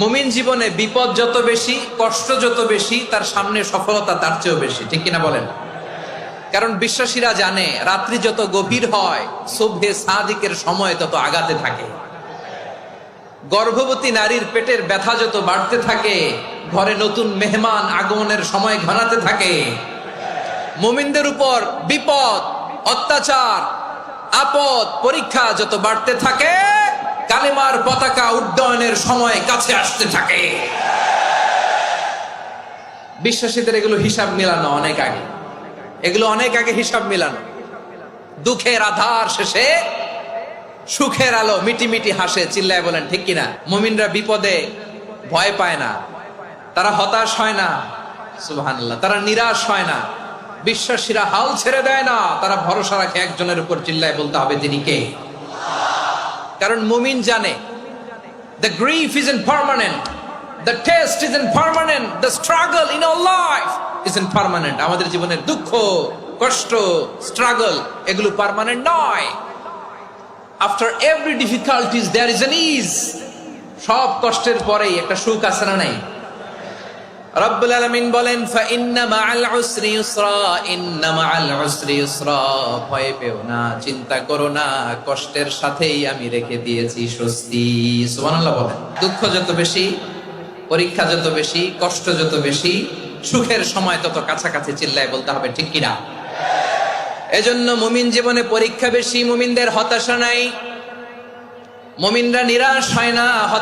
মুমিন জীবনে বিপদ যত বেশি, কষ্ট যত বেশি, তার সামনে সফলতা তার চেয়েও বেশি, ঠিক কিনা বলেন? কারণ বিশ্বাসীরা জানে রাত্রি যত গভীর হয় সুবহে সাদিকের সময় তত আগাতে থাকে। গর্ভবতী নারীর পেটের ব্যথা যত বাড়তে থাকে, ঘরে নতুন মেহমান আগমনের সময় ঘনাতে থাকে। মুমিনদের উপর বিপদ, অত্যাচার, আপদ, পরীক্ষা যত বাড়তে থাকে, কালেমার পতাকা উড্ডয়নের সময় কাছে আসতে থাকে। বিশ্বাসীদের এগুলো হিসাব মিলানো অনেক আগে, এগুলো অনেক আগে হিসাব মিলানো। দুঃখের আধার শেষে সুখের আলো মিটি মিটি হাসে, চিল্লায় বলেন ঠিক কিনা? মুমিনরা বিপদে ভয় পায় না, তারা হতাশ হয় না, সুবহানাল্লাহ, তারা নিরাশ হয় না। বিশ্বাসীরা হাল ছেড়ে দেয় না, তারা ভরসা রাখে একজনের উপর, চিল্লায় বলতে হবে তিনি কে। কারণ মুমিন জানে the grief isn't permanent, the test isn't permanent, the struggle in our life isn't permanent. আমাদের জীবনের দুঃখ, কষ্ট, স্ট্রাগল এগুলো পার্মানেন্ট নয়। After every difficulties there is an ease. সব কষ্টের পরেই একটা সুখ আছে না নাই? রব্বুল আলামিন বলেন ফাইন্না মাআল উসরি ইউসরা, ইন্না মাআল উসরি ইউসরা। ভয় পেও না, চিন্তা করো না, কষ্টের সাথেই আমি রেখে দিয়েছি স্বস্তি। সুবহানাল্লাহ বলেন। দুঃখ যত বেশি, পরীক্ষা যত বেশি, কষ্ট যত বেশি, সুখের সময় তত কাছাকাছি, চিল্লায় বলতে হবে ঠিক কিনা? এজন্য মুমিন জীবনে পরীক্ষা বেশি, মুমিনদের হতাশা নাই, মুমিনরা নিরাশ হয় না।